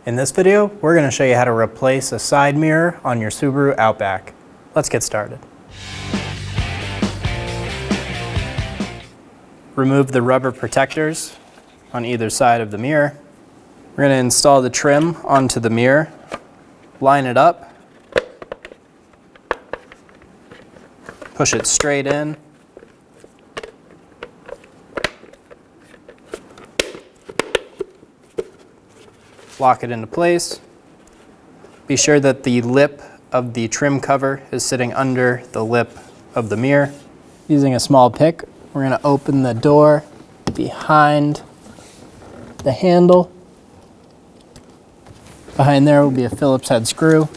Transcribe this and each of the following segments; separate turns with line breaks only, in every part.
In this video, we're going to show you how to replace a side mirror on your Subaru Outback. Let's get started. Remove the rubber protectors on either side of the mirror. We're going to install the trim onto the mirror, line it up, push it straight in, lock it into place. Be sure that the lip of the trim cover is sitting under the lip of the mirror. Using a small pick, we're going to open the door behind the handle. Behind there will be a Phillips head screw.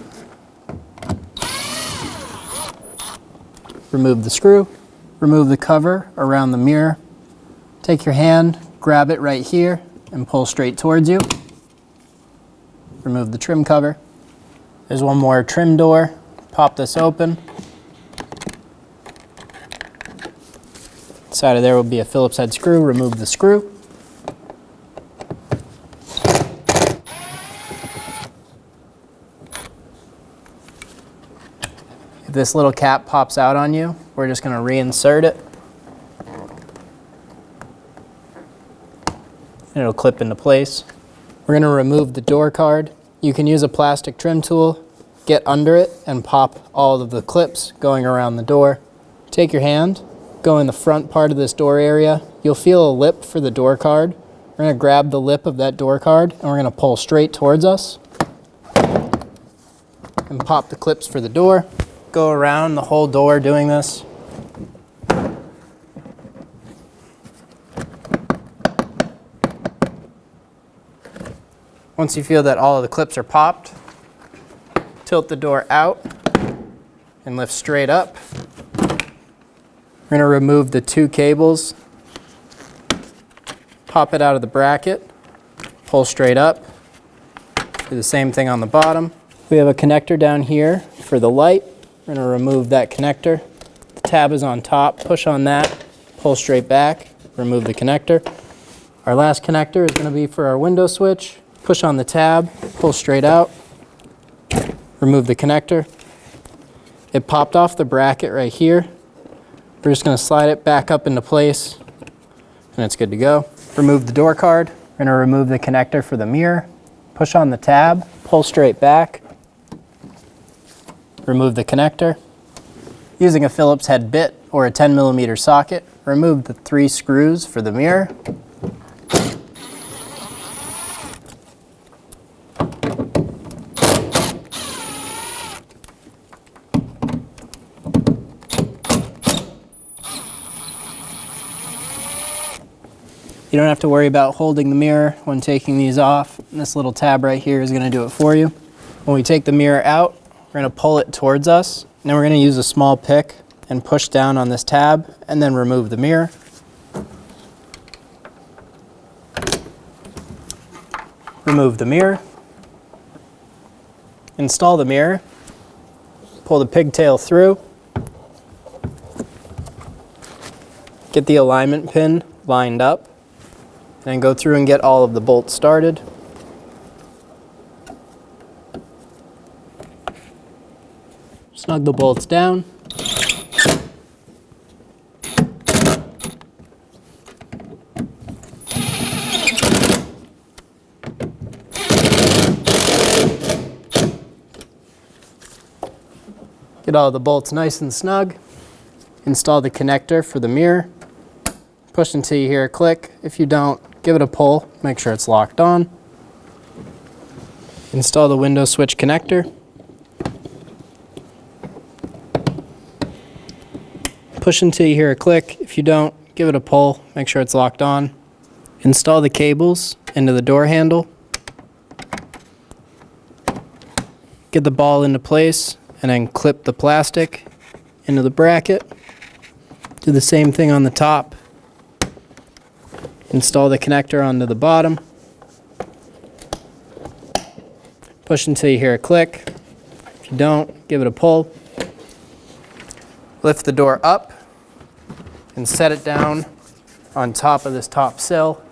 Remove the screw. Remove the cover around the mirror. Take your hand, grab it right here, and pull straight towards you. Remove the trim cover. There's one more trim door. Pop this open. Inside of there will be a Phillips head screw. Remove the screw. If this little cap pops out on you, we're just going to reinsert it. And it'll clip into place. We're going to remove the door card. You can use a plastic trim tool, get under it, and pop all of the clips going around the door. Take your hand, go in the front part of this door area. You'll feel a lip for the door card. We're going to grab the lip of that door card, and we're going to pull straight towards us. And pop the clips for the door. Go around the whole door doing this. Once you feel that all of the clips are popped, tilt the door out and lift straight up. We're going to remove the two cables, pop it out of the bracket, pull straight up. Do the same thing on the bottom. We have a connector down here for the light. We're going to remove that connector. The tab is on top. Push on that, pull straight back, remove the connector. Our last connector is going to be for our window switch. Push on the tab, pull straight out, remove the connector. It popped off the bracket right here. We're just going to slide it back up into place, and it's good to go. Remove the door card. We're going to remove the connector for the mirror. Push on the tab, pull straight back, remove the connector. Using a Phillips head bit or a 10mm socket, remove the 3 screws for the mirror. You don't have to worry about holding the mirror when taking these off. This little tab right here is going to do it for you. When we take the mirror out, we're going to pull it towards us. And then we're going to use a small pick and push down on this tab and then remove the mirror. Remove the mirror. Install the mirror. Pull the pigtail through. Get the alignment pin lined up. And go through and get all of the bolts started. Snug the bolts down. Get all the bolts nice and snug. Install the connector for the mirror. Push until you hear a click. If you don't, give it a pull. Make sure it's locked on. Install the window switch connector. Push until you hear a click. If you don't, give it a pull. Make sure it's locked on. Install the cables into the door handle. Get the ball into place and then clip the plastic into the bracket. Do the same thing on the top. Install the connector onto the bottom. Push until you hear a click. If you don't, give it a pull. Lift the door up and set it down on top of this top sill.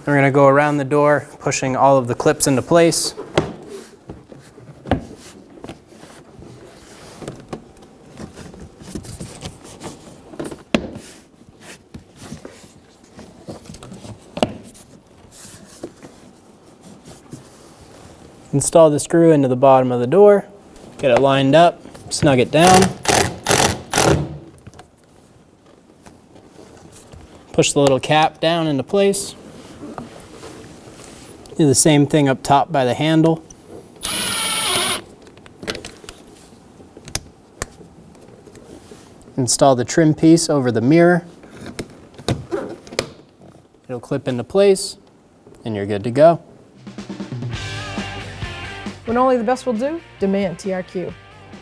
We're going to go around the door, pushing all of the clips into place. Install the screw into the bottom of the door, get it lined up, snug it down. Push the little cap down into place. Do the same thing up top by the handle. Install the trim piece over the mirror. It'll clip into place, and you're good to go.
When only the best will do, demand TRQ.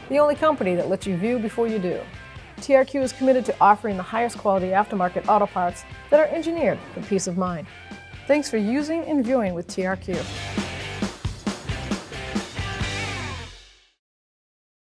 The only company that lets you view before you do. TRQ is committed to offering the highest quality aftermarket auto parts that are engineered for peace of mind. Thanks for using and viewing with TRQ.